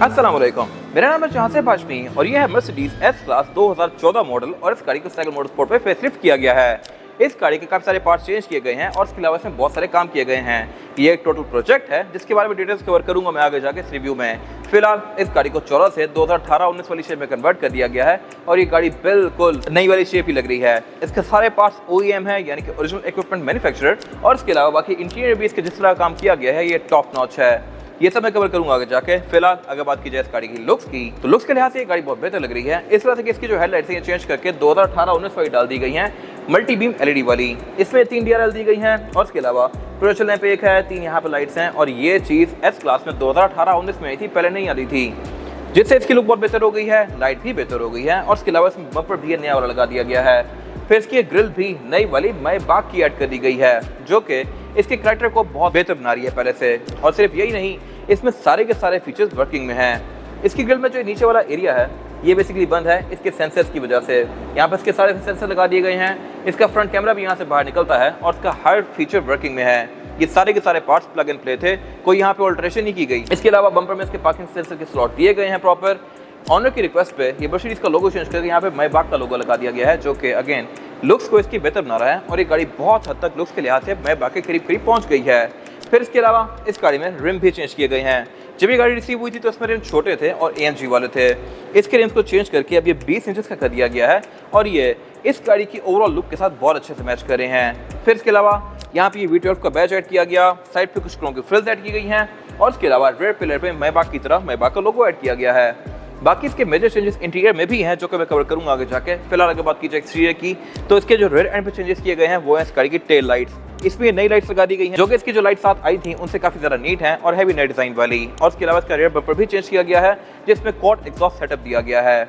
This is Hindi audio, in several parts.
अस्सलाम वालेकुम, मेरा नाम है जहांसे हाशमी और ये है मर्सिडीज एस क्लास 2014 मॉडल और इस गाड़ी को साइकिल मोटरस्पोर्ट पे फेसलिफ्ट किया गया है। इस गाड़ी के काफ़ी सारे पार्ट्स चेंज किए गए हैं और इसके अलावा इसमें बहुत सारे काम किए गए हैं। ये एक टोटल प्रोजेक्ट है जिसके बारे में डिटेल्स कवर करूंगा मैं आगे जाके इस रिव्यू में। फिलहाल इस गाड़ी को 14 से 2018-19 वाली शेप में कन्वर्ट कर दिया गया है और ये गाड़ी बिल्कुल नई वाली शेप ही लग रही है। इसके सारे पार्ट्स OEM है यानी कि ओरिजिनल इक्विपमेंट मैन्युफैक्चरर और इसके अलावा बाकी इंटीरियर भी इसके जिस तरह काम किया गया है ये टॉप नॉच है। ये सब मैं कवर करूंगा आगे जाके। फिलहाल अगर बात की जाए इस गाड़ी की लुक्स की तो लुक्स के लिहाज से ये गाड़ी बहुत बेहतर लग रही है। इस तरह से कि इसकी जो हेडलाइट्स हैं ये चेंज करके 2018-19 वाली डाल दी गई हैं, मल्टी बीम LED वाली। इसमें 3 DRL दी गई हैं और इसके अलावा प्रोजेक्टर लैंप एक है, 3 यहाँ पे लाइट्स हैं और ये चीज़ एस क्लास में 2018-19 में आई थी, पहले नहीं आती थी, जिससे इसकी लुक बहुत बेहतर हो गई है, लाइट भी बेहतर हो गई है और इसके अलावा इसमें बम्पर भी नया वाला लगा दिया गया है। फिर इसकी ग्रिल भी नई वाली मैबाक की ऐड कर दी गई है जो कि इसके कैरेक्टर को बहुत बेहतर बना रही है पहले से। और सिर्फ यही नहीं, इसमें सारे के सारे फीचर्स वर्किंग में हैं। इसकी ग्रिल में जो नीचे वाला एरिया है ये बेसिकली बंद है इसके सेंसर्स की वजह से। यहाँ पर इसके सारे सेंसर लगा दिए गए हैं। इसका फ्रंट कैमरा भी यहाँ से बाहर निकलता है और इसका हर फीचर वर्किंग में है। ये सारे के सारे पार्ट्स प्लग एंड प्ले थे, कोई यहाँ पे ऑल्ट्रेशन नहीं की गई। इसके अलावा बम्पर में इसके पार्किंग सेंसर के स्लॉट दिए गए हैं प्रॉपर। ऑनर की रिक्वेस्ट पे ये मर्सिडीज का लोगो चेंज करके यहाँ पे मैबाक का लोगो लगा दिया गया है जो कि अगेन लुक्स को इसकी बेहतर बना रहा है और ये गाड़ी बहुत हद तक लुक्स के लिहाज से मैबाक के करीब पहुंच गई है। फिर इसके अलावा इस गाड़ी में रिम भी चेंज किए गए हैं। जब ये गाड़ी रिसीव हुई थी तो इसमें रिम छोटे थे और AMG वाले थे। इसके रिम्स को चेंज करके अब ये 20 इंचेस का कर दिया गया है और ये इस गाड़ी की ओवरऑल लुक के साथ बहुत अच्छे से मैच कर रहे हैं। फिर इसके अलावा यहाँ पे ये V12 का बैज ऐड किया गया, साइड पे कुछ क्रोम की फ्रिल्स ऐड की गई हैं और इसके अलावा रेयर पिलर पे मैबाक की तरह मैबाक का लोगो ऐड किया गया है। बाकी इसके मेजर चेंजेस इंटीरियर में भी हैं जो कि मैं कवर करूंगा आगे जाके। फिलहाल अगर बात की जाए एक्सटीरियर की तो इसके जो रेयर एंड पे चेंजेस किए गए हैं वो है इस गाड़ी की टेल लाइट्स। इसमें नई लाइट्स लगा दी गई हैं जो कि इसकी जो लाइट साथ आई थी उनसे काफी ज्यादा नीट है और हैवी नई डिजाइन वाली। और इसके अलावा इसका रेयर बम्पर भी चेंज किया गया है जिसमें क्वाड एग्जॉस्ट सेटअप दिया गया है।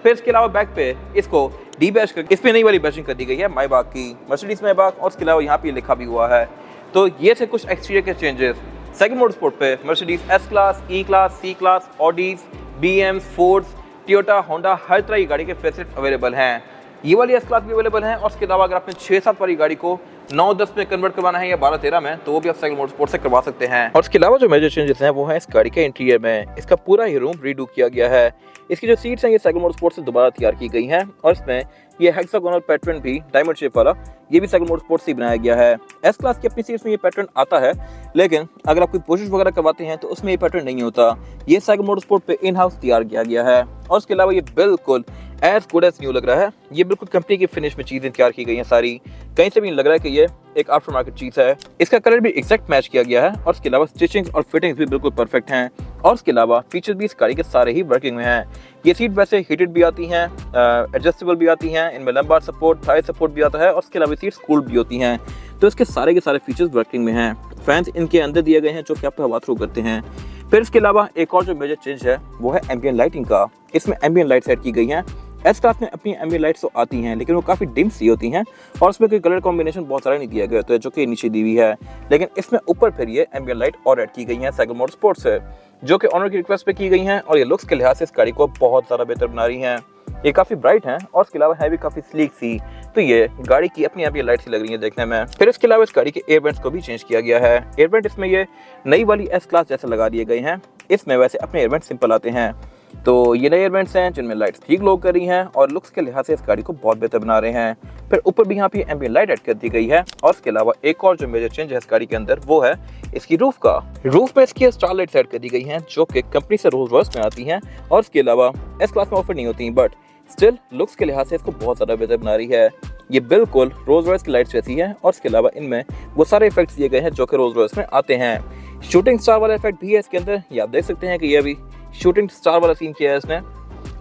फिर इसके अलावा बैक पे इसको डीबैश करके इसमें नई वाली बैचिंग कर दी गई है मैबाक की, मर्सिडीज मैबाक, और इसके अलावा यहाँ पे लिखा भी हुआ है। तो ये थे कुछ एक्सटीरियर के चेंजेस। साइकिल मोटरस्पोर्ट पे Mercedes S class, E class, C class, Audis, BM, Fords, Toyota, Honda, हर तरह की गाड़ी के फेसिलिटी अवेलेबल हैं। ये वाली एस क्लास भी अवेलेबल है और इसके अलावा अगर आपने 6-7 वाली गाड़ी को 9-10 में कन्वर्ट करवाना है या 12-13 में तो वो भी आप साइकिल मोटरस्पोर्ट से करवा सकते हैं। और इसके अलावा जो मेजर चेंजेस हैं वो है इस गाड़ी के इंटीरियर में। इसका पूरा ही रूम रीडू किया गया है। इसकी जो सीट्स हैं ये साइकिल मोटरस्पोर्ट से दोबारा तैयार की गई हैं और इसमें ये हेक्सागोनल पैटर्न भी डायमंड शेप वाला ये भी साइकिल मोटरस्पोर्ट से बनाया गया है। एस क्लास की अपनी सीट्स में ये पैटर्न आता है लेकिन अगर आप कोई पुशेस वगैरह करवाते हैं तो उसमें ये पैटर्न नहीं होता। ये साइकिल मोटरस्पोर्ट पे इन हाउस तैयार किया गया है और इसके अलावा ये बिल्कुल एज गुड एज न्यू लग रहा है। ये बिल्कुल कंपनी की फिनिश में चीजें तैयार की गई हैं सारी, कहीं से भी नहीं लग रहा है कि ये एक आफ्टर मार्केट चीज है। इसका कलर भी एग्जैक्ट मैच किया गया है और इसके अलावा स्टिचिंग और फिटिंग्स भी बिल्कुल परफेक्ट हैं और इसके अलावा फीचर्स भी इस गाड़ी के सारे ही वर्किंग में हैं। ये सीट वैसे हीटेड भी आती हैं, एडजस्टेबल भी आती हैं, इनमें लंबार सपोर्ट, थाई सपोर्ट भी आता है और इसके अलावा सीट्स कूल्ड भी होती हैं। तो इसके सारे के सारे फीचर्स वर्किंग में हैं। फैंस इनके अंदर दिए गए हैं जो कि आप हवा थ्रू करते हैं। फिर इसके अलावा एक और जो मेजर चेंज है वो है एम्बियंट लाइटिंग का। इसमें एम्बियंट लाइट सेट की गई हैं। एस क्लास में अपनी एम्बियंट लाइट्स तो आती हैं लेकिन वो काफ़ी डिम सी होती हैं और उसमें कोई कलर कॉम्बिनेशन बहुत सारा नहीं दिया गया होता है जो कि नीचे दी हुई है। लेकिन इसमें ऊपर फिर ये एम्बियंट लाइट और ऐड की गई हैं साइकिल मोटरस्पोर्ट से जो कि ऑनर की रिक्वेस्ट पे की गई हैं और ये लुक्स के लिहाज से इस गाड़ी को बहुत ज़्यादा बेहतर बना रही हैं। ये काफ़ी ब्राइट हैं और इसके अलावा है भी काफ़ी स्लीक सी, तो ये गाड़ी की अपनी एम्बियंट लाइट सी लग रही है देखने में। फिर इसके अलावा इस गाड़ी के एयर वेंट्स को भी चेंज किया गया है। एयर वेंट इसमें ये नई वाली एस क्लास जैसे लगा दिए गए हैं। इसमें वैसे अपने एयर वेंट सिंपल आते हैं, तो ये नए एयर वेंट्स हैं जिनमें लाइट्स ठीक ग्लो कर रही हैं और लुक्स के लिहाज से इस गाड़ी को बहुत बेहतर बना रहे हैं। फिर ऊपर भी यहाँ पे एम्बियंट लाइट ऐड कर दी गई है और इसके अलावा एक और जो मेजर चेंज है इस गाड़ी के अंदर वो है इसकी रूफ का। रूफ में इसकी स्टार लाइट्स ऐड कर दी गई हैं जो कि कंपनी से रोल्स रॉयस में आती हैं और इसके अलावा एस क्लास में ऑफर नहीं होती, बट स्टिल लुक्स के लिहाज से इसको बहुत ज़्यादा बेहतर बना रही है। ये बिल्कुल रोल्स रॉयस की लाइट्स जैसी है और इसके अलावा इनमें वो सारे इफेक्ट्स दिए गए हैं जो कि रोल्स रॉयस में आते हैं। शूटिंग स्टार वाला इफेक्ट भी है इसके अंदर, ये आप देख सकते हैं कि ये अभी शूटिंग स्टार वाला सीन किया है इसने।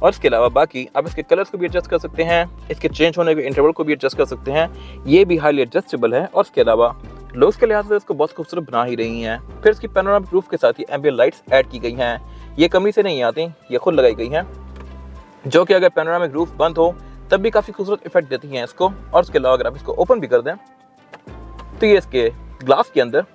और इसके अलावा बाकी आप इसके कलर्स को भी एडजस्ट कर सकते हैं, इसके चेंज होने के इंटरवल को भी एडजस्ट कर सकते हैं। ये भी हाईली एडजस्टेबल है और इसके अलावा लुक्स के लिहाज से इसको बहुत खूबसूरत बना ही रही हैं। फिर इसकी पैनोरामिक रूफ के साथ ही एम्बियंट लाइट्स ऐड की गई हैं। ये कमी से नहीं आती, ये खुद लगाई गई हैं जो कि अगर पैनोरामिक रूफ बंद हो तब भी काफ़ी खूबसूरत इफेक्ट देती हैं इसको। और इसके अलावा अगर आप इसको ओपन भी कर दें तो ये इसके ग्लास के अंदर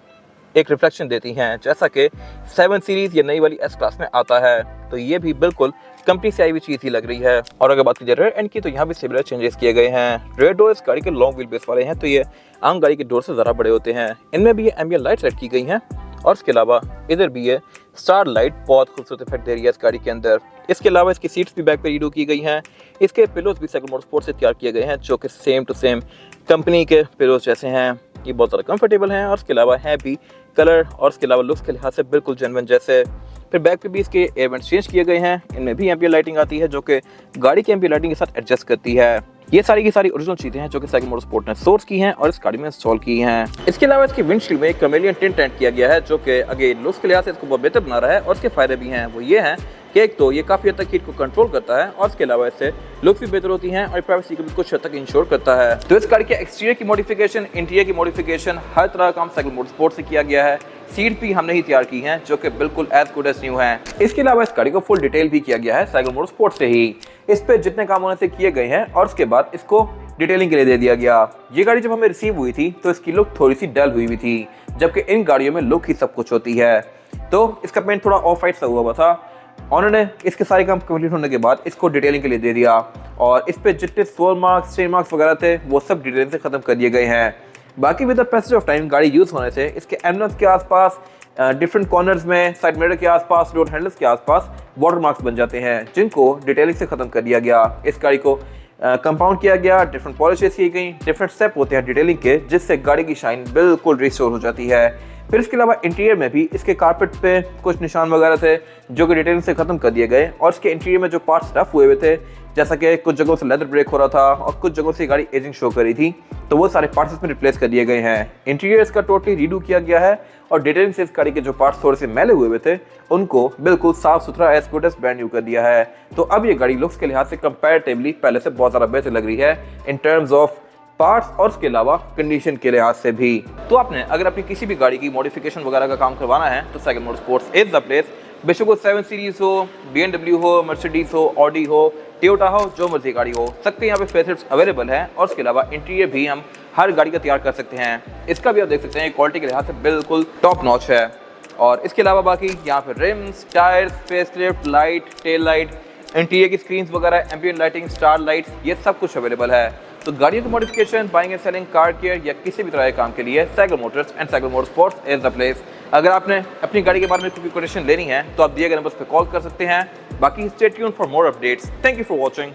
एक रिफ्लेक्शन देती हैं जैसा कि 7 सीरीज या नई वाली एस क्लास में आता है। तो ये भी बिल्कुल कंपनी से आई हुई चीज ही लग रही है। और अगर बात की जाए रेयर एंड की तो यहाँ भी सिमिलर चेंजेस किए गए हैं। रेयर डोर इस गाड़ी के लॉन्ग व्हील बेस वाले हैं तो ये आम गाड़ी के डोर से ज़रा बड़े होते हैं। इनमें भी ये एम्बियंट लाइट्स ऐड की गई हैं और इसके अलावा इधर भी है स्टार लाइट, बहुत खूबसूरत इफेक्ट दे रही है इस गाड़ी के अंदर। इसके अलावा इसकी सीट्स भी बैक पे रीडो की गई हैं। इसके पिलोज भी साइकिल मोटरस्पोर्ट से तैयार किए गए हैं, जो कि सेम टू सेम कंपनी के पिलोज जैसे हैं। ये बहुत ज़्यादा कंफर्टेबल हैं और इसके अलावा है भी कलर और इसके अलावा लुक्स के लिहाज से बिल्कुल जेन्युइन जैसे। फिर बैक पे भी इसके एयर वेंट्स चेंज किए गए हैं। इनमें भी एम्बिएंट लाइटिंग आती है, जो कि गाड़ी की एम्बिएंट लाइटिंग के साथ एडजस्ट करती है। ये सारी की सारी ओरिजिनल चीजें हैं जो कि साइकिल मोटरस्पोर्ट ने सोर्स की हैं और इस गाड़ी में इंस्टॉल की हैं। इसके अलावा इसकी विंडशील्ड में एक कैमेलियन टिंट एड किया गया है, जो कि अगेन लुक्स के लिहाज से इसको बहुत बेहतर बना रहा है। और इसके फायदे भी हैं, वो ये हैं कि एक तो ये काफी हद तक हीट को कंट्रोल करता है और इसके अलावा इससे लुक्स भी बेहतर होती हैं और प्राइवेसी को भी कुछ हद तक इंश्योर करता है। तो इस गाड़ी के एक्सटीरियर की मॉडिफिकेशन, इंटीरियर की मॉडिफिकेशन, हर तरह का काम साइकिल मोटरस्पोर्ट से किया गया है। सीट भी हमने ही तैयार की हैं, जो कि बिल्कुल एज गुड एज न्यू है। इसके अलावा इस गाड़ी को फुल डिटेल भी किया गया है साइकिल मोटरस्पोर्ट से ही। इस पे जितने काम होने से किए गए हैं और उसके बाद इसको डिटेलिंग के लिए दे दिया गया। ये गाड़ी जब हमें रिसीव हुई थी तो इसकी लुक थोड़ी सी डल हुई थी, जबकि इन गाड़ियों में लुक ही सब कुछ होती है। तो इसका पेंट थोड़ा ऑफ वाइट सा हुआ था। उन्होंने इसके सारे काम कंप्लीट होने के बाद इसको डिटेलिंग के लिए दे दिया और इस पे जितने सोल मार्क्स, स्टेन मार्क्स वगैरह थे वो सब डिटेलिंग से खत्म कर दिए गए हैं। बाकी with the passage of time गाड़ी यूज होने से इसके एम्बलेंस के आसपास, डिफरेंट कॉर्नर्स में, साइड मिरर के आसपास, डोर हैंडल्स के आसपास वाटर मार्क्स बन जाते हैं, जिनको डिटेलिंग से खत्म कर दिया गया। इस गाड़ी को कंपाउंड किया गया, डिफरेंट पॉलिशेस की गई, डिफरेंट स्टेप होते हैं डिटेलिंग के, जिससे गाड़ी की शाइन बिल्कुल रिस्टोर हो जाती है। फिर इसके अलावा इंटीरियर में भी इसके कारपेट पे कुछ निशान वगैरह थे, जो कि डिटेलिंग से खत्म कर दिए गए। और इसके इंटीरियर में जो पार्ट्स रफ हुए हुए थे, जैसा कि कुछ जगहों से लेदर ब्रेक हो रहा था और कुछ जगहों से गाड़ी एजिंग शो कर रही थी, तो वो सारे पार्ट्स इसमें रिप्लेस कर दिए गए हैं। इंटीरियर इसका टोटली रीडू किया गया है और डिटेलिंग से इस गाड़ी के जो पार्ट्स थोड़े से मैले हुए थे उनको बिल्कुल साफ सुथरा as good as brand new कर दिया है। तो अब ये गाड़ी लुक्स के लिहाज से कंपैरेटिवली पहले से बहुत ज़्यादा बेहतर लग रही है इन टर्म्स ऑफ पार्ट्स और उसके अलावा कंडीशन के लिहाज से भी। तो आपने अगर अपनी किसी भी गाड़ी की मॉडिफिकेशन वगैरह का काम करवाना है तो cycle motorsports is the place. बेशक वो 7 सीरीज हो, BMW हो, मर्सिडीज हो, ऑडी हो, टोयोटा हो, जो मर्जी गाड़ी हो, सबके यहाँ पे फेसिलिटीज अवेलेबल है। और उसके अलावा इंटीरियर भी हम हर गाड़ी का तैयार कर सकते हैं। इसका भी आप देख सकते हैं क्वालिटी के लिहाज से बिल्कुल टॉप नॉच है। और इसके अलावा बाकी यहाँ पे RIMS, tyres, facelift, light, tail light, interior की स्क्रीन्स वगैरह, एम्बिएंट लाइटिंग, स्टार लाइट्स, ये सब कुछ अवेलेबल है। तो गाड़ियों की modification, buying and selling, car care या किसी भी तरह के काम के लिए cycle Motors and cycle motorsports is the place. अगर आपने अपनी गाड़ी के बारे में कोई क्वेश्चन लेनी है तो आप दिए गए नंबर्स पे कॉल कर सकते हैं। बाकी stay tuned for more updates. Thank you for watching.